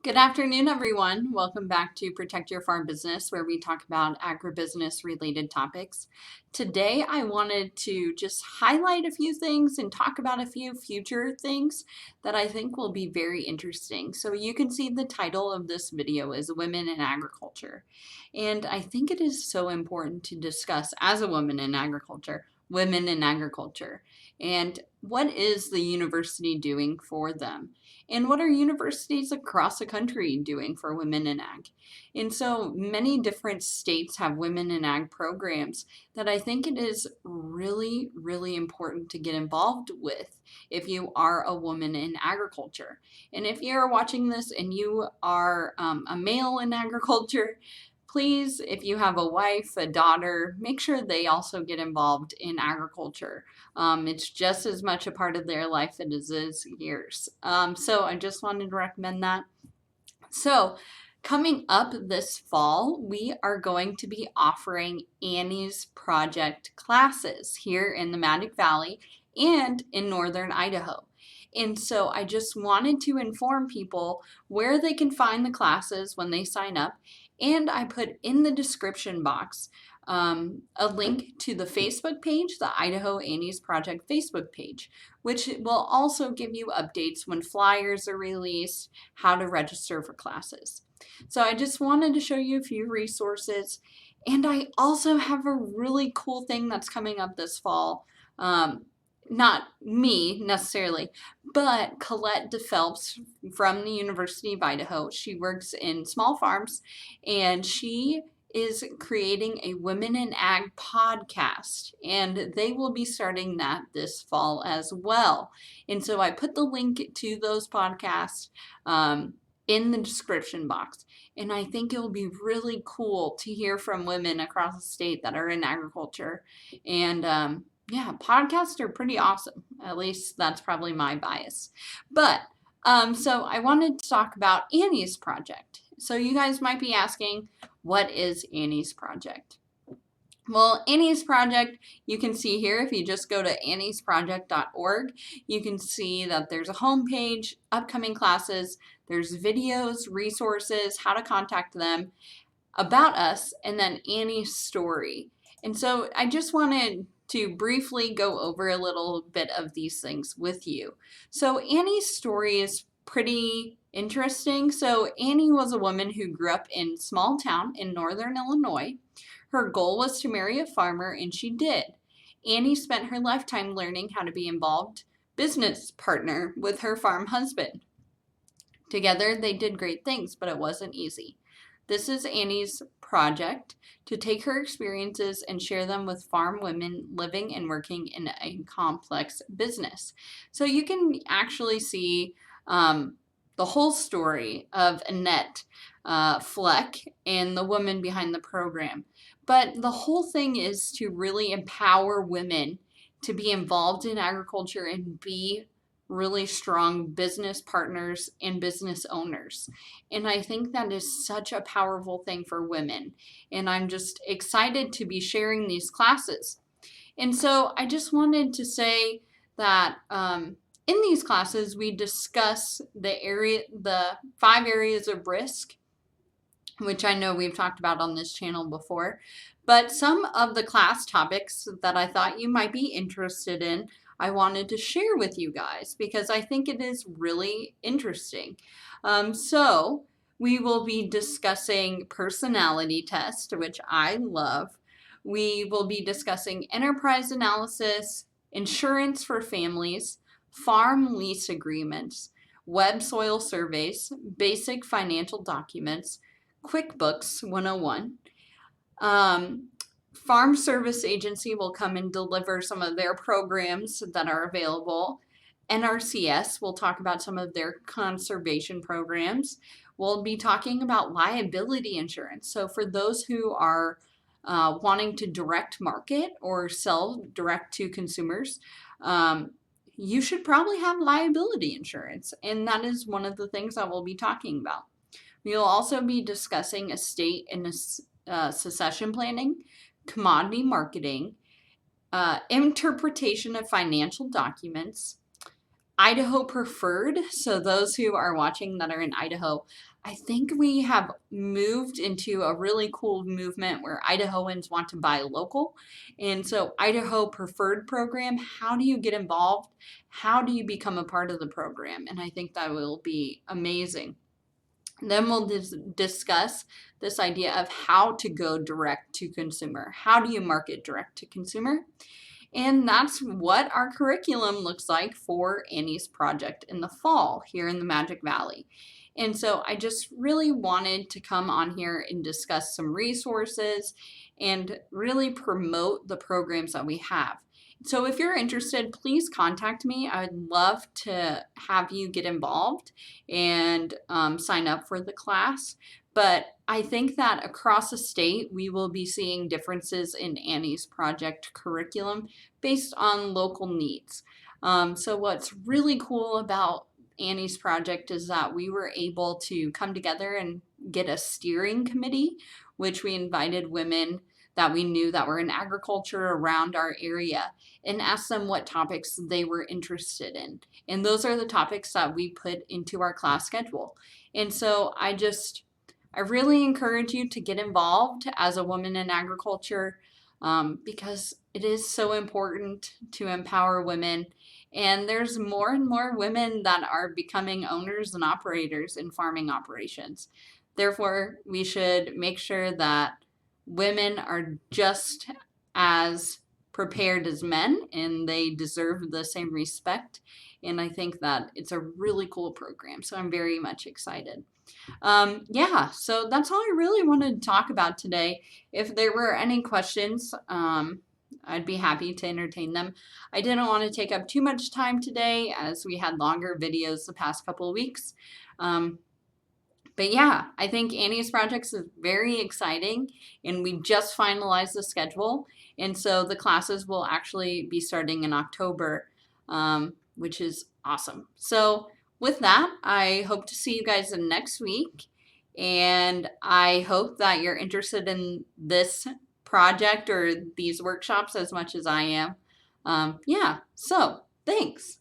Good afternoon, everyone. Welcome back to Protect Your Farm Business, where we talk about agribusiness related topics. Today, I wanted to just highlight a few things and talk about a few future things that I think will be very interesting. So you can see the title of this video is Women in Agriculture. And I think it is so important to discuss as a woman in agriculture, women in agriculture, and what is the university doing for them? And what are universities across the country doing for women in ag? And so many different states have women in ag programs that I think it is really, really important to get involved with if you are a woman in agriculture. And if you're watching this and you are a male in agriculture, please, if you have a wife, a daughter, make sure they also get involved in agriculture. It's just as much a part of their life as it is yours. So I just wanted to recommend that. So coming up this fall, we are going to be offering Annie's Project classes here in the Magic Valley and in northern Idaho. And so I just wanted to inform people where they can find the classes when they sign up. And I put in the description box a link to the Facebook page, the Idaho Annie's Project Facebook page, which will also give you updates when flyers are released, how to register for classes. So I just wanted to show you a few resources. And I also have a really cool thing that's coming up this fall. Not me necessarily, but Colette DePhelps from the University of Idaho. She works in small farms and she is creating a Women in Ag podcast, and they will be starting that this fall as well. And so I put the link to those podcasts in the description box. And I think it will be really cool to hear from women across the state that are in agriculture. And yeah, podcasts are pretty awesome. At least that's probably my bias. But so I wanted to talk about Annie's Project. So you guys might be asking, what is Annie's Project? Well, Annie's Project, you can see here, if you just go to anniesproject.org, you can see that there's a homepage, upcoming classes, there's videos, resources, how to contact them, about us, and then Annie's story. And so I just wanted to briefly go over a little bit of these things with you. So Annie's story is pretty interesting. So Annie was a woman who grew up in a small town in northern Illinois. Her goal was to marry a farmer, and she did. Annie spent her lifetime learning how to be involved business partner with her farm husband. Together, they did great things, but it wasn't easy. This is Annie's project to take her experiences and share them with farm women living and working in a complex business. So you can actually see the whole story of Annette Fleck and the woman behind the program. But the whole thing is to really empower women to be involved in agriculture and be really strong business partners and business owners. And I think that is such a powerful thing for women. And I'm just excited to be sharing these classes. And so I just wanted to say that in these classes, we discuss the 5 areas of risk, which I know we've talked about on this channel before. But some of the class topics that I thought you might be interested in, I wanted to share with you guys because I think it is really interesting. So we will be discussing personality test, which I love. We will be discussing enterprise analysis, insurance for families, farm lease agreements, web soil surveys, basic financial documents, QuickBooks 101. Farm Service Agency will come and deliver some of their programs that are available. NRCS will talk about some of their conservation programs. We'll be talking about liability insurance. So for those who are wanting to direct market or sell direct to consumers, you should probably have liability insurance. And that is one of the things that we'll be talking about. We'll also be discussing estate and succession planning, commodity marketing, interpretation of financial documents, Idaho preferred. So those who are watching that are in Idaho, I think we have moved into a really cool movement where Idahoans want to buy local. And so Idaho preferred program, how do you get involved? How do you become a part of the program? And I think that will be amazing. Then we'll discuss this idea of how to go direct to consumer. How do you market direct to consumer? And that's what our curriculum looks like for Annie's project in the fall here in the Magic Valley. And so I just really wanted to come on here and discuss some resources and really promote the programs that we have. So if you're interested, please contact me. I would love to have you get involved and sign up for the class. But I think that across the state, we will be seeing differences in Annie's project curriculum based on local needs. So what's really cool about Annie's project is that we were able to come together and get a steering committee, which we invited women that we knew that were in agriculture around our area and asked them what topics they were interested in. And those are the topics that we put into our class schedule. And so I really encourage you to get involved as a woman in agriculture because it is so important to empower women. And there's more and more women that are becoming owners and operators in farming operations. Therefore, we should make sure that women are just as prepared as men and they deserve the same respect. And I think that it's a really cool program. So I'm very much excited. Yeah, so that's all I really wanted to talk about today. If there were any questions, I'd be happy to entertain them. I didn't want to take up too much time today as we had longer videos the past couple of weeks. But yeah, I think Annie's Projects is very exciting and we just finalized the schedule. And so the classes will actually be starting in October, which is awesome. So with that, I hope to see you guys next week. And I hope that you're interested in this project or these workshops as much as I am. Yeah, so thanks.